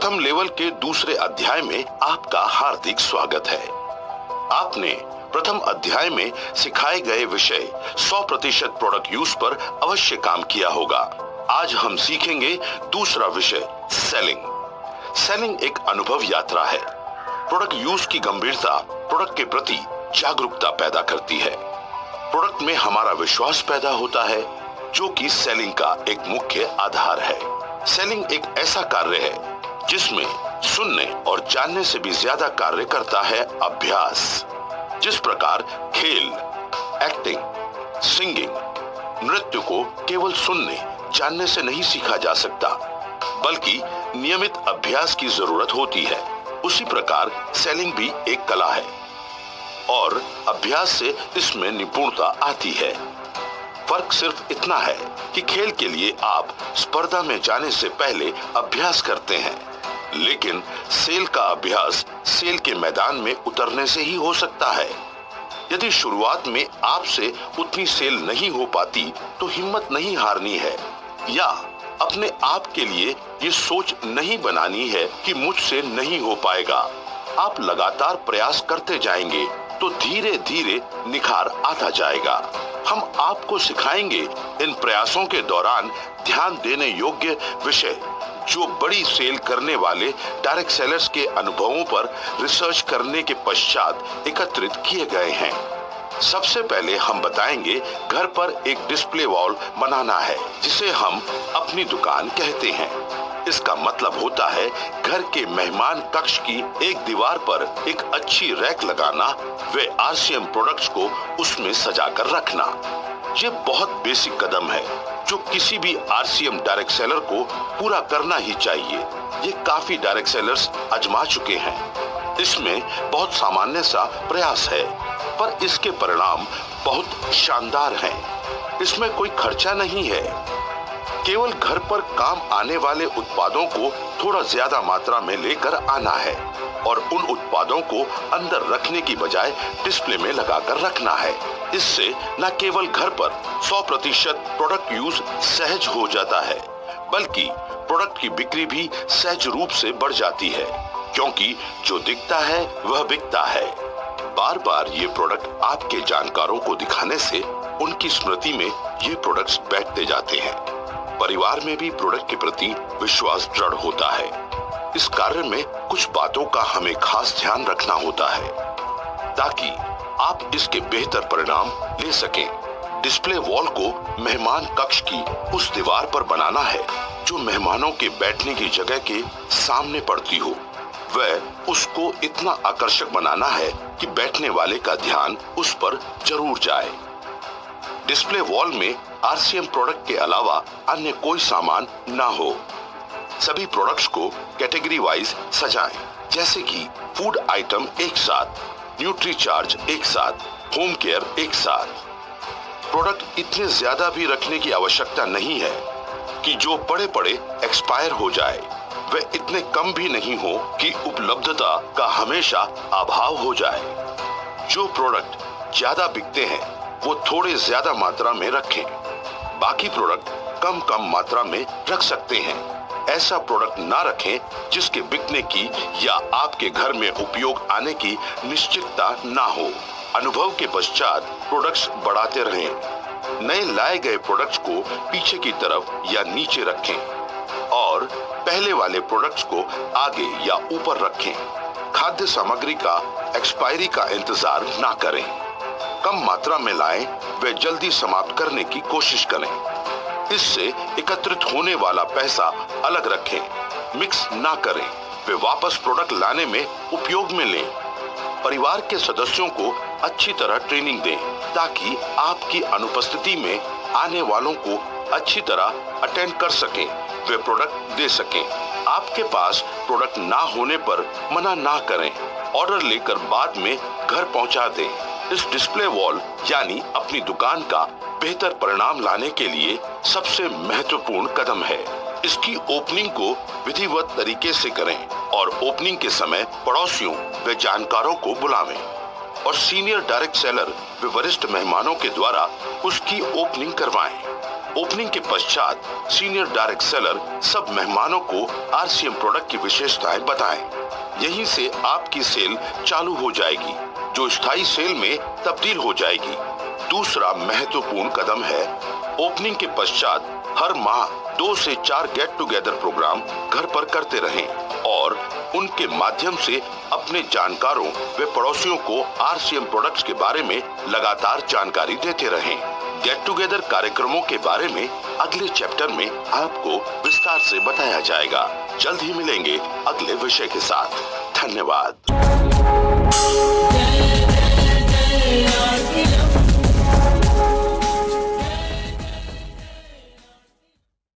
प्रथम लेवल के दूसरे अध्याय में आपका हार्दिक स्वागत है। आपने प्रथम अध्याय में सिखाए गए विषय 100% प्रोडक्ट यूज पर अवश्य काम किया होगा। आज हम सीखेंगे दूसरा विषय सेलिंग। सेलिंग एक अनुभव यात्रा है। प्रोडक्ट यूज की गंभीरता प्रोडक्ट के प्रति जागरूकता पैदा करती है। प्रोडक्ट में हमारा विश्वास पैदा होता है, जो कि सेलिंग का एक मुख्य आधार है। सेलिंग एक ऐसा कार्य है जिसमें सुनने और जानने से भी ज्यादा कार्य करता है अभ्यास। जिस प्रकार खेल, एक्टिंग, सिंगिंग, नृत्य को केवल सुनने, जानने से नहीं सीखा जा सकता, बल्कि नियमित अभ्यास की जरूरत होती है, उसी प्रकार सेलिंग भी एक कला है और अभ्यास से इसमें निपुणता आती है। फर्क सिर्फ इतना है कि खेल के लिए आप स्पर्धा में जाने से पहले अभ्यास करते हैं, लेकिन सेल का अभ्यास सेल के मैदान में उतरने से ही हो सकता है। यदि शुरुआत में आपसे उतनी सेल नहीं हो पाती तो हिम्मत नहीं हारनी है या अपने आप के लिए ये सोच नहीं बनानी है कि मुझसे नहीं हो पाएगा। आप लगातार प्रयास करते जाएंगे तो धीरे धीरे निखार आता जाएगा। हम आपको सिखाएंगे इन प्रयासों के दौरान ध्यान देने योग्य विषय जो बड़ी सेल करने वाले डायरेक्ट सेलर्स के अनुभवों पर रिसर्च करने के पश्चात एकत्रित किए गए हैं। सबसे पहले हम बताएंगे घर पर एक डिस्प्ले वॉल बनाना है, जिसे हम अपनी दुकान कहते हैं। इसका मतलब होता है घर के मेहमान कक्ष की एक दीवार पर एक अच्छी रैक लगाना व आरसीएम प्रोडक्ट्स को उसमें सजाकर रखना। ये बहुत बेसिक कदम है जो किसी भी आरसीएम डायरेक्ट सेलर को पूरा करना ही चाहिए। ये काफी डायरेक्ट सेलर्स आजमा चुके हैं। इसमें बहुत सामान्य सा प्रयास है, पर इसके परिणाम बहुत शानदार हैं। इसमें कोई खर्चा नहीं है, केवल घर पर काम आने वाले उत्पादों को थोड़ा ज्यादा मात्रा में लेकर आना है और उन उत्पादों को अंदर रखने की बजाय डिस्प्ले में लगाकर रखना है। इससे न केवल घर पर 100% प्रोडक्ट यूज सहज हो जाता है, बल्कि प्रोडक्ट की बिक्री भी सहज रूप से बढ़ जाती है, क्योंकि जो दिखता है वह बिकता है। बार बार ये प्रोडक्ट आपके जानकारों को दिखाने से उनकी स्मृति में ये प्रोडक्ट्स बैठते जाते हैं। परिवार में भी प्रोडक्ट के प्रति विश्वास दृढ़ होता है। इस कार्य में कुछ बातों का हमें खास ध्यान रखना होता है ताकि आप इसके बेहतर परिणाम ले सकें। डिस्प्ले वॉल को मेहमान कक्ष की उस दीवार पर बनाना है जो मेहमानों के बैठने की जगह के सामने पड़ती हो। वह उसको इतना आकर्षक बनाना है कि बैठने वाले का ध्यान उस पर जरूर जाए। डिस्प्ले वॉल में आरसीएम प्रोडक्ट के अलावा अन्य कोई सामान ना हो। सभी प्रोडक्ट्स को कैटेगरी वाइज सजाएं, जैसे कि फूड आइटम एक साथ, न्यूट्री चार्ज एक साथ, होम केयर एक साथ। प्रोडक्ट इतने ज्यादा भी रखने की आवश्यकता नहीं है कि जो पड़े पड़े एक्सपायर हो जाए, वे इतने कम भी नहीं हो कि उपलब्धता का हमेशा अभाव हो जाए। जो प्रोडक्ट ज्यादा बिकते हैं वो थोड़े ज्यादा मात्रा में रखें, बाकी प्रोडक्ट कम कम मात्रा में रख सकते हैं। ऐसा प्रोडक्ट ना रखें जिसके बिकने की या आपके घर में उपयोग आने की निश्चितता ना हो। अनुभव के पश्चात प्रोडक्ट्स बढ़ाते रहें। नए लाए गए प्रोडक्ट्स को पीछे की तरफ या नीचे रखें और पहले वाले प्रोडक्ट्स को आगे या ऊपर रखें। खाद्य सामग्री का एक्सपायरी का इंतजार ना करें। कम मात्रा में लाएं व जल्दी समाप्त करने की कोशिश करें। इससे एकत्रित होने वाला पैसा अलग रखें, मिक्स ना करें। वे वापस प्रोडक्ट लाने में उपयोग में लें। परिवार के सदस्यों को अच्छी तरह ट्रेनिंग दें ताकि आपकी अनुपस्थिति में आने वालों को अच्छी तरह अटेंड कर सकें, वे प्रोडक्ट दे सकें। आपके पास प्रोडक्ट ना होने पर मना ना करें, ऑर्डर लेकर बाद में घर पहुंचा दें। इस डिस्प्ले वॉल यानी अपनी दुकान का बेहतर परिणाम लाने के लिए सबसे महत्वपूर्ण कदम है। इसकी ओपनिंग को विधिवत तरीके से करें और ओपनिंग के समय पड़ोसियों व जानकारों को बुलावें और सीनियर डायरेक्ट सेलर व वरिष्ठ मेहमानों के द्वारा उसकी ओपनिंग करवाएं। ओपनिंग के पश्चात सीनियर डायरेक्ट सेलर सब मेहमानों को आरसीएम प्रोडक्ट की विशेषताएं बताएं। यहीं से आपकी सेल चालू हो जाएगी, जो स्थायी सेल में तब्दील हो जाएगी। दूसरा महत्वपूर्ण कदम है, ओपनिंग के पश्चात हर माह 2 से 4 गेट टुगेदर प्रोग्राम घर पर करते रहें और उनके माध्यम से अपने जानकारों व पड़ोसियों को आरसीएम प्रोडक्ट्स के बारे में लगातार जानकारी देते रहें। गेट टुगेदर कार्यक्रमों के बारे में अगले चैप्टर में आपको विस्तार से बताया जाएगा। जल्द ही मिलेंगे अगले विषय के साथ। धन्यवाद।